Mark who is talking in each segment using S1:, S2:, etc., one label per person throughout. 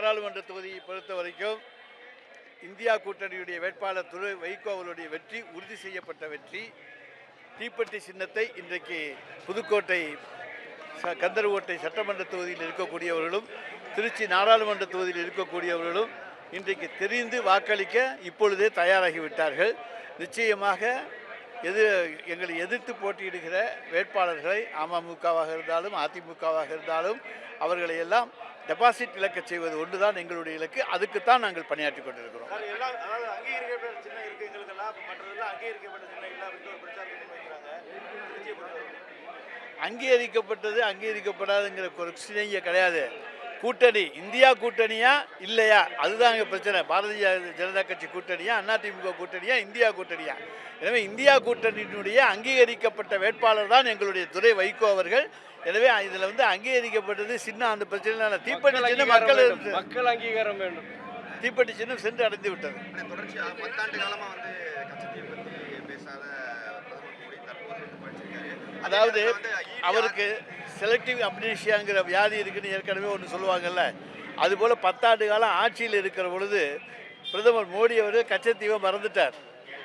S1: நாடாளுமன்ற தொகுதியை பொறுத்த வரைக்கும் இந்தியா கூட்டணியுடைய வேட்பாளர் திரு வைகோ அவருடைய வெற்றி உறுதி செய்யப்பட்ட வெற்றி. தீப்பெட்டி சின்னத்தை இன்றைக்கு புதுக்கோட்டை கந்தர்கோட்டை சட்டமன்ற தொகுதியில் இருக்கக்கூடியவர்களும் திருச்சி நாடாளுமன்ற தொகுதியில் இருக்கக்கூடியவர்களும் இன்றைக்கு தெரிந்து வாக்களிக்க இப்பொழுதே தயாராகிவிட்டார்கள். நிச்சயமாக எங்களை எதிர்த்து போட்டியிடுகிற வேட்பாளர்களை அமமுகவாக இருந்தாலும் அதிமுகவாக இருந்தாலும் அவர்களை எல்லாம் டெபாசிட் இழக்க செய்வது ஒன்றுதான் எங்களுடைய இலக்கு. அதுக்குத்தான் நாங்கள் பணியாற்றி கொண்டிருக்கிறோம். அங்கீகரிக்கப்பட்டது அங்கீகரிக்கப்படாதுங்கிற பிரச்சனையே கிடையாது. கூட்டணி இந்தியா கூட்டணியா இல்லையா, அதுதான் எங்கள் பிரச்சனை. பாரதிய ஜனதா கட்சி கூட்டணியா, அதிமுக கூட்டணியா, இந்தியா கூட்டணியா? எனவே இந்தியா கூட்டணியினுடைய அங்கீகரிக்கப்பட்ட வேட்பாளர் தான் எங்களுடைய துரை வைகோ அவர்கள். எனவே இதில் அங்கீகரிக்கப்பட்டது சின்னம் அந்த பிரச்சனை. தீப்பெட்டி சின்னம் மக்கள் அங்கீகாரம் வேண்டும். தீப்பெட்டி சின்னம் சென்று அடைந்து விட்டது. தொடர்ச்சியாக 10 ஆண்டு காலமாக கச்சத்தீவு பற்றி பேசாத அதாவது அவருக்கு செலக்டிவ் அம்னீஷியாங்கிற வியாதி இருக்குன்னு ஏற்கனவே ஒன்று சொல்லுவாங்கல்ல, அதுபோல் 10 ஆண்டு காலம் ஆட்சியில் இருக்கிற பொழுது பிரதமர் மோடி அவர் கச்சத்தீவை மறந்துட்டார்.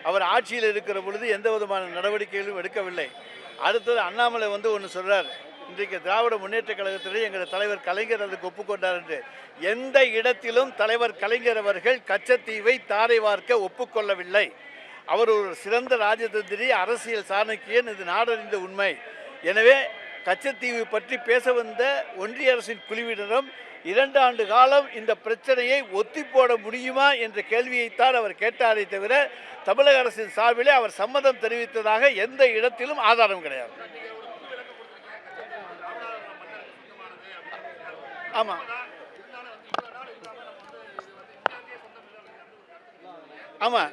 S1: அவர் ஆட்சியில் இருக்கிற பொழுது எந்த விதமான நடவடிக்கைகளும் எடுக்கவில்லை. அடுத்தது அண்ணாமலை ஒன்று சொல்கிறார், இன்றைக்கு திராவிட முன்னேற்ற கழகத்திலே எங்கள் தலைவர் கலைஞர் அதுக்கு ஒப்புக்கொண்டார் என்று. எந்த இடத்திலும் தலைவர் கலைஞர் அவர்கள் கச்சத்தீவை தாரை வார்க்க ஒப்புக்கொள்ளவில்லை. அவர் ஒரு சிறந்த ராஜதந்திரி, அரசியல் சாணக்கியன், இது நாடறிந்த உண்மை. எனவே கச்சத்தீவு பற்றி பேச வந்த ஒன்றிய அரசின் குழுவினரும் 2 ஆண்டு காலம் இந்த பிரச்சனையை ஒத்தி போட முடியுமா என்ற கேள்வியைத்தான் அவர் கேட்டாரே தவிர தமிழக அரசின் சார்பிலே அவர் சம்மதம் தெரிவித்ததாக எந்த இடத்திலும் ஆதாரம் கிடையாது. ஆமாம் ஆமாம்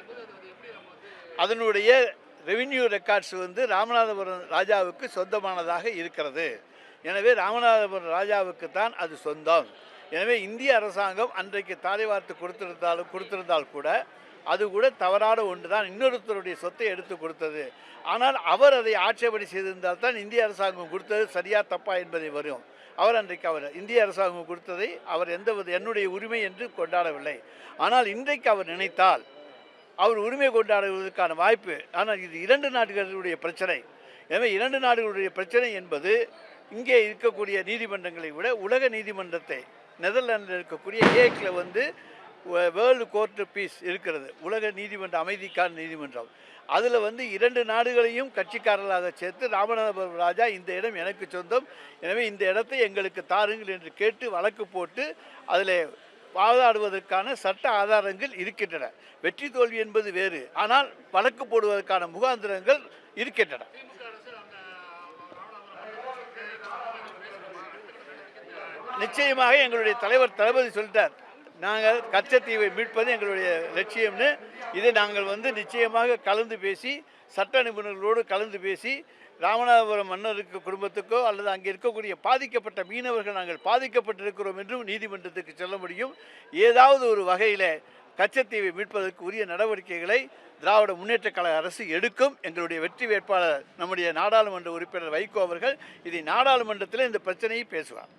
S1: அதனுடைய ரெவின்யூ ரெக்கார்ட்ஸ் ராமநாதபுரம் ராஜாவுக்கு சொந்தமானதாக இருக்கிறது. எனவே ராமநாதபுரம் ராஜாவுக்கு தான் அது சொந்தம். எனவே இந்திய அரசாங்கம் அன்றைக்கு தாரை வார்த்து கொடுத்திருந்தால் கூட அது கூட தவறான ஒன்று தான், இன்னொருத்தருடைய சொத்தை எடுத்து கொடுத்தது. ஆனால் அவர் அதை ஆட்சேபனை செய்திருந்தால் தான் இந்திய அரசாங்கம் கொடுத்தது சரியா தப்பா என்பதை வரும். அன்றைக்கு இந்திய அரசாங்கம் கொடுத்ததை அவர் என்னுடைய உரிமை என்று கொண்டாடவில்லை. ஆனால் இன்றைக்கு அவர் நினைத்தால் அவர் உரிமை கொண்டாடுவதற்கான வாய்ப்பு. ஆனால் இது 2 நாடுகளுடைய பிரச்சனை. எனவே 2 நாடுகளுடைய பிரச்சனை என்பது இங்கே இருக்கக்கூடிய நீதிமன்றங்களை விட உலக நீதிமன்றத்தை, நெதர்லாண்டில் இருக்கக்கூடிய ஹேக்கில் வேர்ல்டு கோர்ட் பீஸ் இருக்கிறது, உலக நீதிமன்ற அமைதிக்கான நீதிமன்றம். அதில் 2 நாடுகளையும் கட்சிக்காரர்களாக சேர்த்து ராமநாதபுரம் ராஜா இந்த இடம் எனக்கு சொந்தம், எனவே இந்த இடத்தை எங்களுக்கு தாருங்கள் என்று கேட்டு வழக்கு போட்டு அதில் வாதாடுவதற்கான சட்ட ஆதாரங்கள் இருக்கின்றன. வெற்றி தோல்வி என்பது வேறு, ஆனால் வழக்கு போடுவதற்கான முகாந்திரங்கள் இருக்கின்றன. நிச்சயமாக எங்களுடைய தலைவர் தளபதி சொல்லிட்டார், நாங்கள் கச்சத்தீவை மீட்பது எங்களுடைய லட்சியம்னு. இதை நாங்கள் நிச்சயமாக கலந்து பேசி, சட்ட நிபுணர்களோடு கலந்து பேசி, ராமநாதபுரம் மன்னருக்கு குடும்பத்துக்கோ அல்லது அங்கே இருக்கக்கூடிய பாதிக்கப்பட்ட மீனவர்கள் நாங்கள் பாதிக்கப்பட்டிருக்கிறோம் என்றும் நீதிமன்றத்துக்கு சொல்ல முடியும். ஏதாவது ஒரு வகையில் கச்சத்தீவை மீட்பதற்கு உரிய நடவடிக்கைகளை திராவிட முன்னேற்ற கழக அரசு எடுக்கும். எங்களுடைய வெற்றி வேட்பாளர் நம்முடைய நாடாளுமன்ற உறுப்பினர் வைகோ அவர்கள் இதை நாடாளுமன்றத்தில் இந்த பிரச்சனையை பேசுவார்.